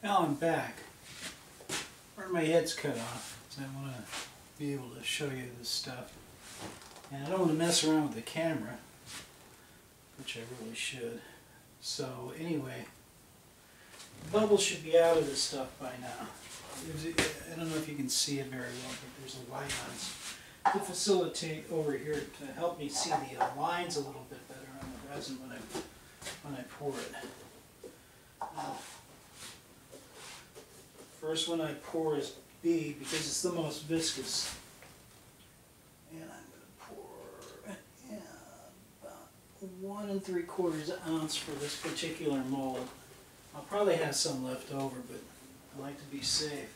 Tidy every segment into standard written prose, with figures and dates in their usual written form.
Now I'm back. Where my head's cut off, so I want to be able to show you this stuff. And I don't want to mess around with the camera, which I really should. So anyway, the bubbles should be out of this stuff by now. I don't know if you can see it very well, but there's a white lines to facilitate over here to help me see the lines a little bit better on the resin when I pour it. Now, first one I pour is B because it's the most viscous. And I'm going to pour about 1 3/4 ounce for this particular mold. I'll probably have some left over, but I like to be safe.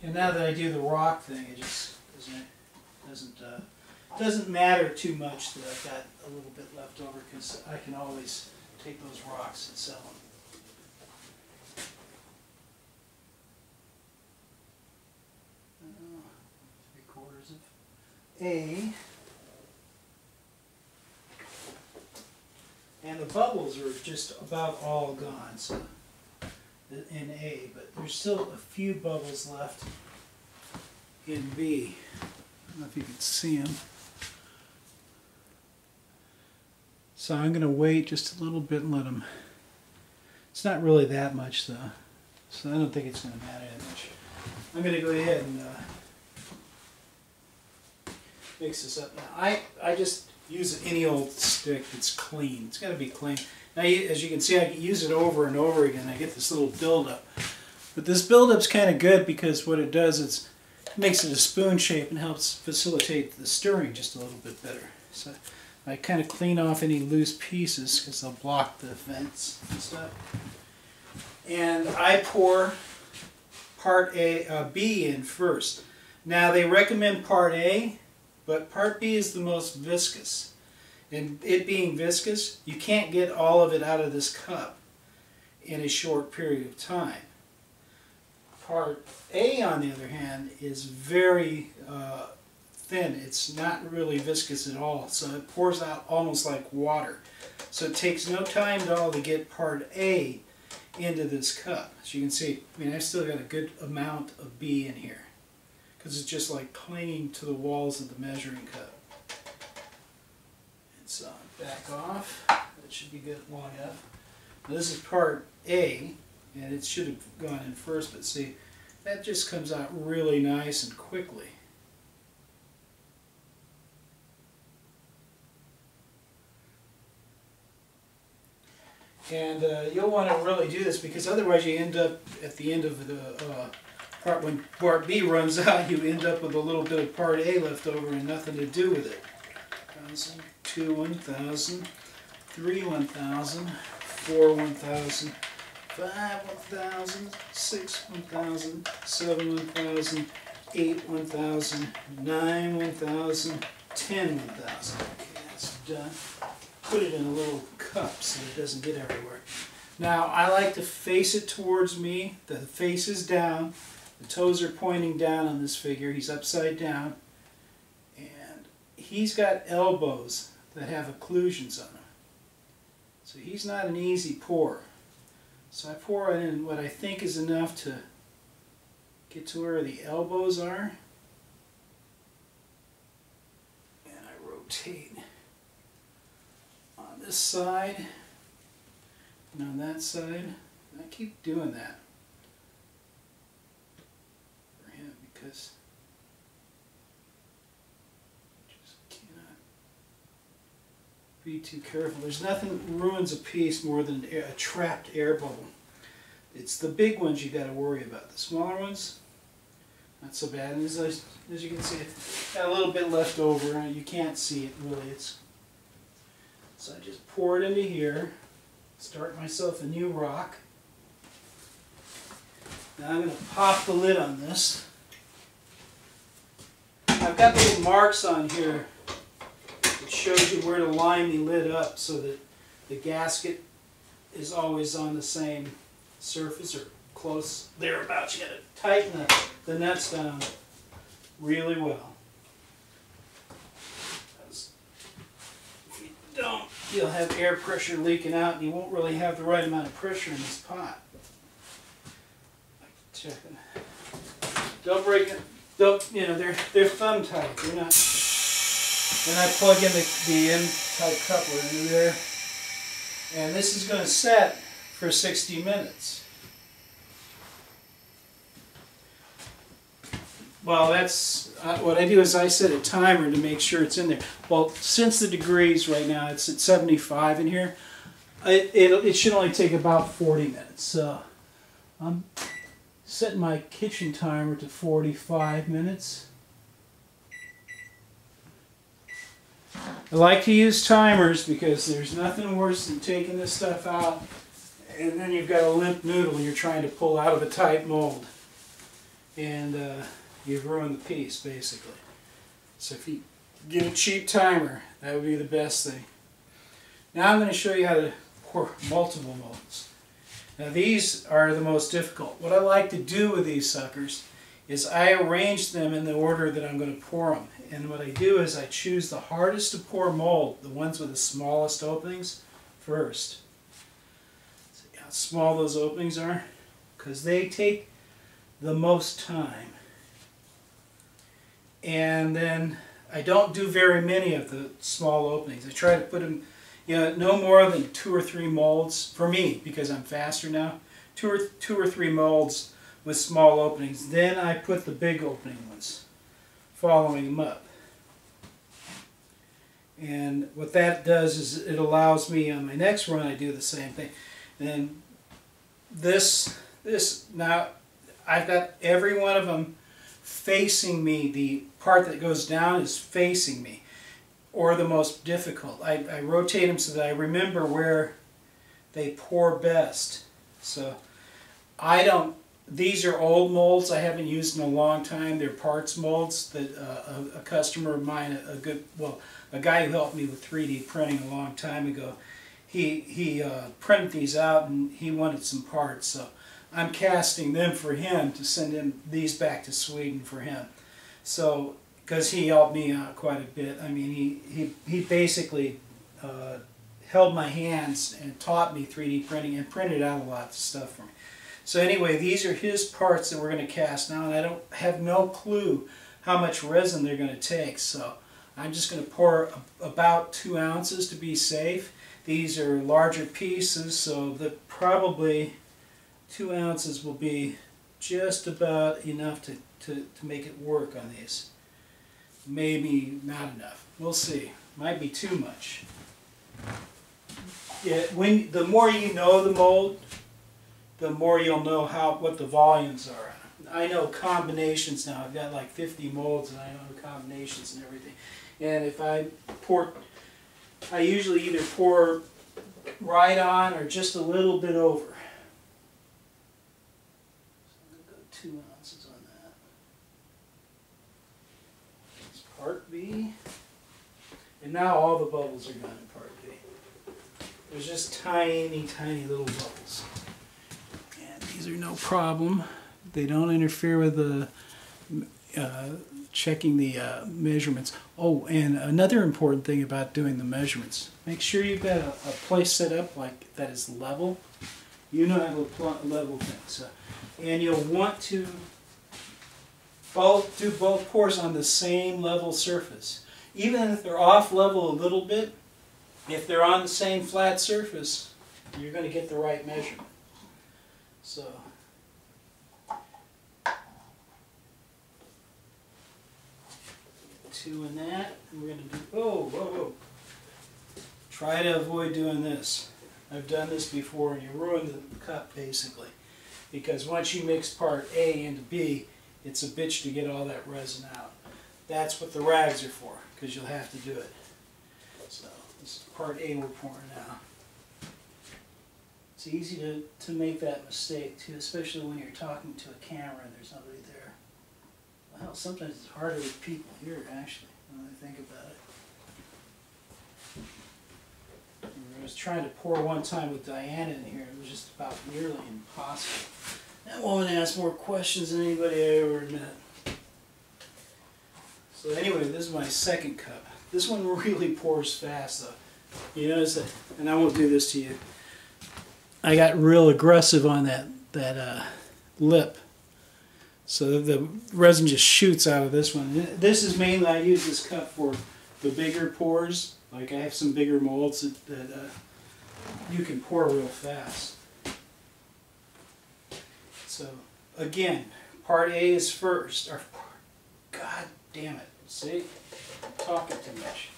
And now that I do the rock thing, it just doesn't matter too much that I've got a little bit left over because I can always take those rocks and sell them. A, and the bubbles are just about all gone, so in A, but there's still a few bubbles left in B. I don't know if you can see them. So I'm going to wait just a little bit and let them. It's not really that much though, so I don't think it's going to matter that much. I'm going to go ahead and mix this up. Now, I just use any old stick that's clean. It's got to be clean. Now, as you can see, I can use it over and over again. I get this little buildup. But this buildup's kind of good because what it does is it makes it a spoon shape and helps facilitate the stirring just a little bit better. So I kind of clean off any loose pieces because they'll block the vents and stuff. And I pour part B in first. Now, they recommend part A, but part B is the most viscous. And it being viscous, you can't get all of it out of this cup in a short period of time. Part A, on the other hand, is very thin. It's not really viscous at all, so it pours out almost like water. So it takes no time at all to get part A into this cup. As you can see, I mean, I've still got a good amount of B in here, because it's just like clinging to the walls of the measuring cup. It's back off. That should be good long enough. Now, this is part A, and it should have gone in first, but see, that just comes out really nice and quickly. And you'll want to really do this because otherwise you end up at the end of the part, when part B runs out, you end up with a little bit of part A left over and nothing to do with it. 1,000, 2, 1,000, 3, 1,000, 4, 1,000, 5, 1,000, 6, 1,000, 7, 1,000, 8, 1,000, 9, 1,000, 10, 1,000. Okay, that's done. Put it in a little cup so it doesn't get everywhere. Now, I like to face it towards me. The face is down. The toes are pointing down on this figure. He's upside down. And he's got elbows that have occlusions on them. So he's not an easy pour. So I pour in what I think is enough to get to where the elbows are. And I rotate on this side and on that side. And I keep doing that for him because I just cannot be too careful. There's nothing ruins a piece more than a trapped air bubble. It's the big ones you got to worry about. The smaller ones, not so bad. And as you can see, it's got a little bit left over. You can't see it really. So I just pour it into here, start myself a new rock. Now I'm going to pop the lid on this. I've got little marks on here that shows you where to line the lid up so that the gasket is always on the same surface or close thereabouts. You got to tighten the nuts down really well. If you don't, you'll have air pressure leaking out and you won't really have the right amount of pressure in this pot. checking. Don't break it. Don't, you know, they're thumb tight. They're not. Then I plug in the N-type coupler into there, and this is going to set for 60 minutes. Well, that's what I do is I set a timer to make sure it's in there. Well, since the degrees right now, it's at 75 in here, it should only take about 40 minutes. So I'm setting my kitchen timer to 45 minutes. I like to use timers because there's nothing worse than taking this stuff out and then you've got a limp noodle you're trying to pull out of a tight mold. And you've ruined the piece, basically. So if you get a cheap timer, that would be the best thing. Now I'm going to show you how to pour multiple molds. Now these are the most difficult. What I like to do with these suckers is I arrange them in the order that I'm going to pour them. And what I do is I choose the hardest to pour mold, the ones with the smallest openings, first. See how small those openings are? Because they take the most time. And then I don't do very many of the small openings. I try to put them, you know, no more than 2 or 3 molds, for me, because I'm faster now, two or three molds with small openings. Then I put the big opening ones, following them up. And what that does is it allows me on my next run I do the same thing. And this now I've got every one of them facing me. The part that goes down is facing me, or the most difficult. I rotate them so that I remember where they pour best. So I don't, these are old molds I haven't used in a long time. They're parts molds that a customer of mine, a guy who helped me with 3D printing a long time ago, he printed these out and he wanted some parts. So I'm casting them for him to send him these back to Sweden for him. So, because he helped me out quite a bit. I mean, he basically held my hands and taught me 3D printing and printed out a lot of stuff for me. So anyway, these are his parts that we're going to cast now, and I don't have no clue how much resin they're going to take. So I'm just going to pour about 2 ounces to be safe. These are larger pieces, so that probably 2 ounces will be just about enough to make it work on these. Maybe not enough. We'll see. Might be too much. Yeah, the more you know the mold, the more you'll know what the volumes are. I know combinations now. I've got like 50 molds and I know the combinations and everything. And if I pour, I usually either pour right on or just a little bit over. So I'm going to go 2 ounces on that. That's part B. And now all the bubbles are gone in part B. There's just tiny, tiny little bubbles. And these are no problem. They don't interfere with the checking the measurements. Oh, and another important thing about doing the measurements, make sure you've got a place set up like that is level. You know how to level things. And you'll want to do both pours on the same level surface. Even if they're off level a little bit, if they're on the same flat surface, you're going to get the right measurement. So 2 in that, and we're going to do, whoa. Try to avoid doing this. I've done this before and you ruin the cup basically. Because once you mix part A into B, it's a bitch to get all that resin out. That's what the rags are for, because you'll have to do it. So this is part A we're pouring now. It's easy to make that mistake too, especially when you're talking to a camera and there's nobody there. Well, sometimes it's harder with people here, actually, when I think about it. I was trying to pour one time with Diana in here. It was just about nearly impossible. That woman asked more questions than anybody I ever met. So anyway, this is my second cup. This one really pours fast, though. You notice that, and I won't do this to you. I got real aggressive on that lip. So the resin just shoots out of this one. This is mainly, I use this cup for the bigger pours. Like I have some bigger molds that you can pour real fast. So again, part A is first. Or, God damn it, see? I'm talking too much.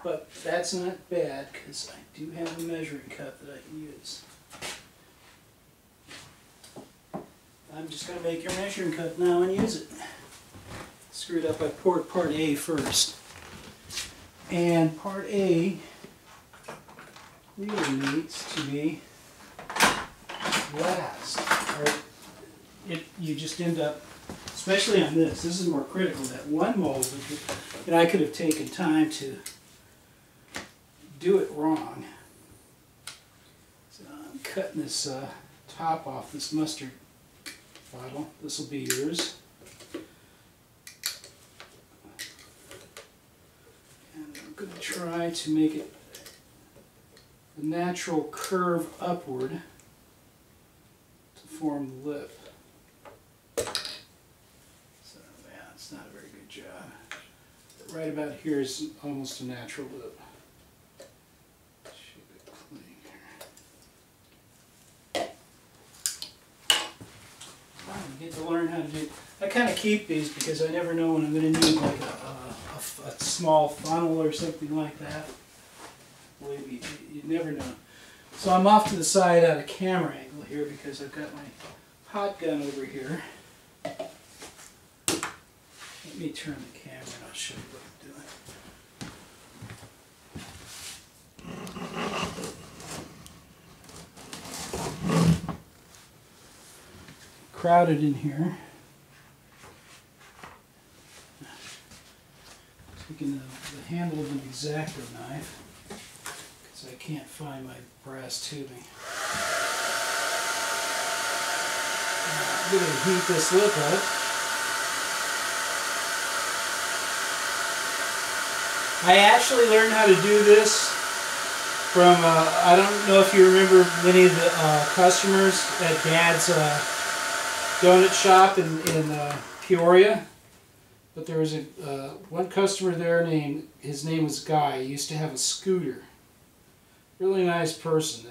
But that's not bad because I do have a measuring cup that I can use. I'm just going to make your measuring cup now and use it. Screwed up, I poured part A first. And part A really needs to be last. Or you just end up, especially on this is more critical, that one mold, and I could have taken time to do it wrong. So I'm cutting this top off this mustard bottle. This will be yours. And I'm going to try to make it a natural curve upward to form the lip. So yeah, it's not a very good job. But right about here is almost a natural lip. Get to learn how to do. I kind of keep these because I never know when I'm going to need like a small funnel or something like that. Believe me, you never know. So I'm off to the side at a camera angle here because I've got my hot gun over here. Let me turn the camera and I'll show you what I'm doing. Crowded in here. Taking the handle of an X-Acto knife because I can't find my brass tubing. I'm going to heat this lip up. I actually learned how to do this from, I don't know if you remember many of the customers at Dad's donut shop in Peoria, but there was a one customer there his name was Guy. He used to have a scooter. Really nice person.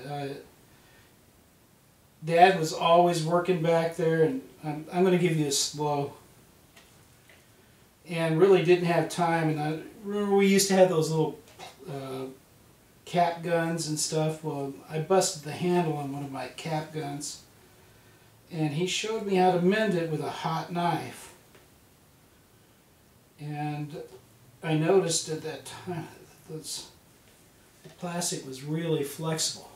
Dad was always working back there, and I'm going to give you a slow. And really didn't have time, and I remember we used to have those little cap guns and stuff. Well, I busted the handle on one of my cap guns. And he showed me how to mend it with a hot knife. And I noticed at that time that the plastic was really flexible.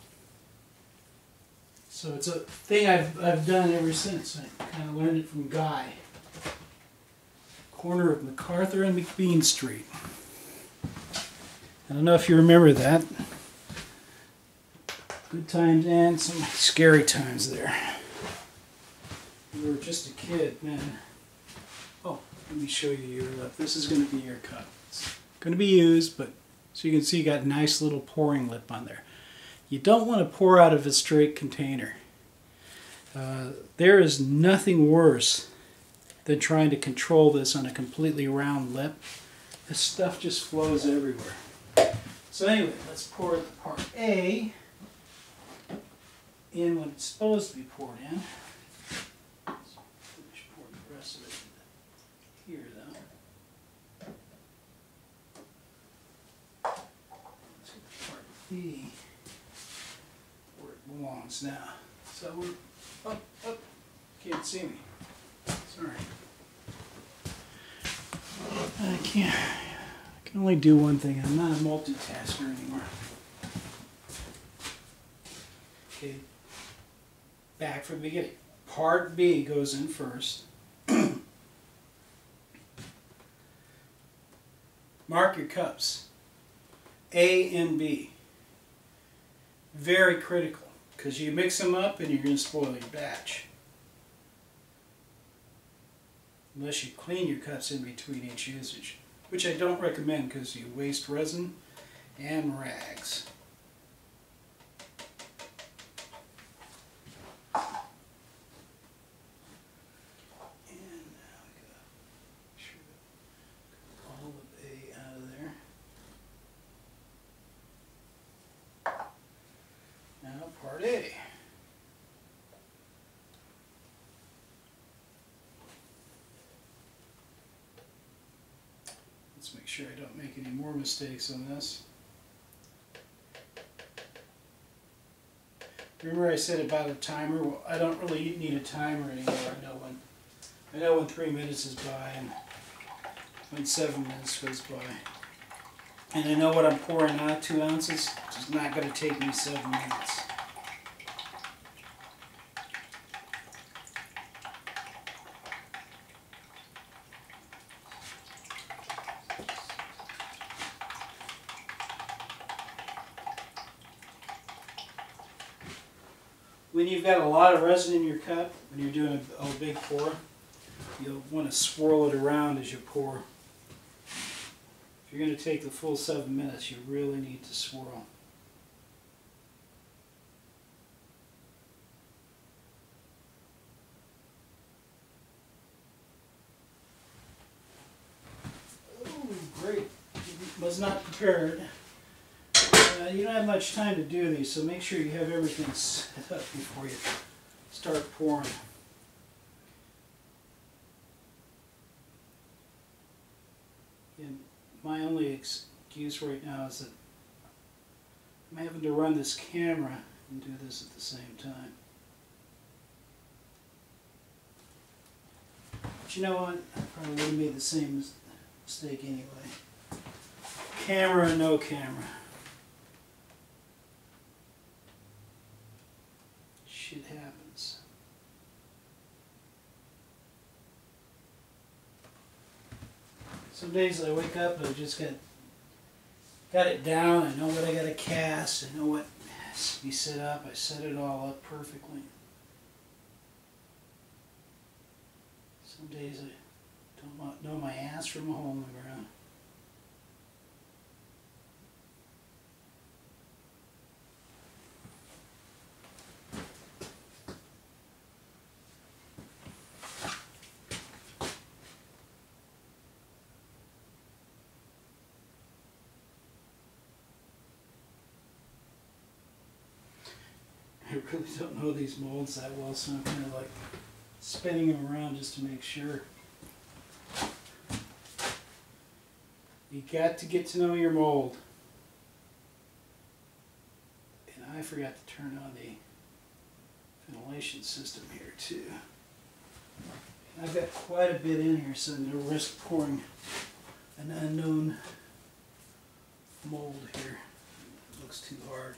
So it's a thing I've done ever since. I kind of learned it from Guy. Corner of MacArthur and McBean Street. I don't know if you remember that. Good times and some scary times there. You were just a kid, man. Oh, let me show you your lip. This is going to be your cup. It's going to be used, but so you can see you got a nice little pouring lip on there. You don't want to pour out of a straight container. There is nothing worse than trying to control this on a completely round lip. This stuff just flows everywhere. So anyway, let's pour the part A in when it's supposed to be poured in. Here though. Let's get the part B where it belongs now. So we're up. Can't see me. Sorry. I can only do one thing. I'm not a multitasker anymore. Okay. Back from the beginning. Part B goes in first. Mark your cups, A and B. Very critical, because you mix them up and you're going to spoil your batch. Unless you clean your cups in between each usage, which I don't recommend because you waste resin and rags. part A. Let's make sure I don't make any more mistakes on this. Remember I said about a timer? Well, I don't really need a timer anymore. I know when 3 minutes is by and when 7 minutes goes by. And I know what I'm pouring out, 2 ounces. It's not going to take me 7 minutes. When you've got a lot of resin in your cup, when you're doing a big pour, you'll want to swirl it around as you pour. If you're going to take the full 7 minutes, you really need to swirl. Oh, great. Was not prepared. You don't have much time to do these, so make sure you have everything set up before you start pouring. And my only excuse right now is that I'm having to run this camera and do this at the same time. But you know what? I probably would have made the same mistake anyway. Camera, no camera. Shit happens. Some days I wake up and I just got it down. I know what I got to cast. I know what has to be set up. I set it all up perfectly. Some days I don't know my ass from a hole in the ground. I really don't know these molds that well, so I'm kind of like spinning them around just to make sure. You got to get to know your mold. And I forgot to turn on the ventilation system here too. I've got quite a bit in here, so I'm going to risk pouring an unknown mold here. It looks too hard.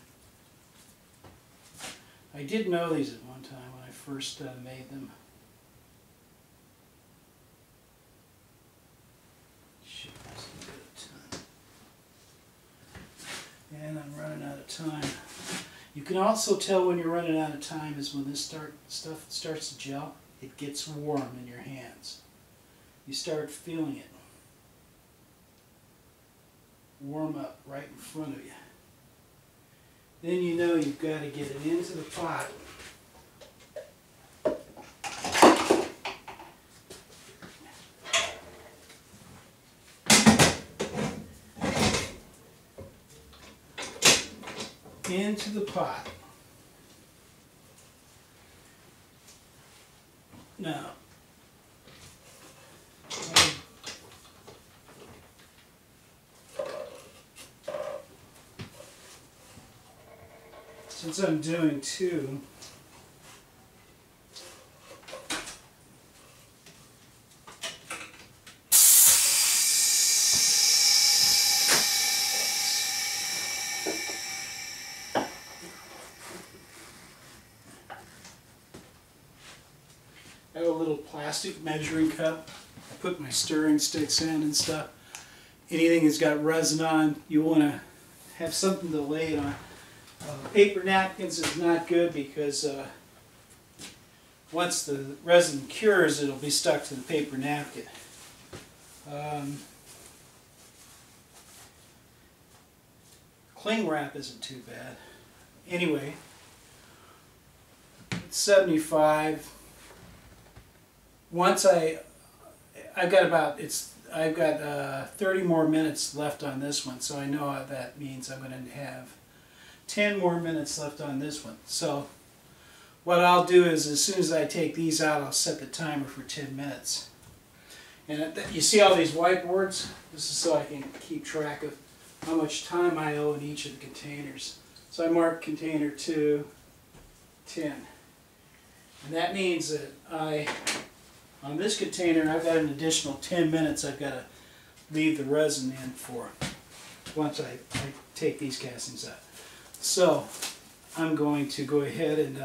I did know these at one time when I first made them. Shit, that's a bit of time. And I'm running out of time. You can also tell when you're running out of time is when this stuff starts to gel, it gets warm in your hands. You start feeling it warm up right in front of you. Then you know you've got to get it into the pot. Into the pot. Now, since I'm doing two, I have a little plastic measuring cup. I put my stirring sticks in and stuff. Anything that's got resin on, you want to have something to lay it on. Paper napkins is not good because once the resin cures, it'll be stuck to the paper napkin. Cling wrap isn't too bad. Anyway, it's 75. Once I've got 30 more minutes left on this one, so I know what that means. I'm going to have 10 more minutes left on this one. So what I'll do is as soon as I take these out, I'll set the timer for 10 minutes. And you see all these whiteboards? This is so I can keep track of how much time I owe in each of the containers. So I mark container 2, 10. And that means that on this container, I've got an additional 10 minutes I've got to leave the resin in for once I take these castings out. So I'm going to go ahead and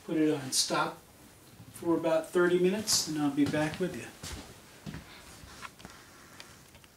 put it on stop for about 30 minutes, and I'll be back with you.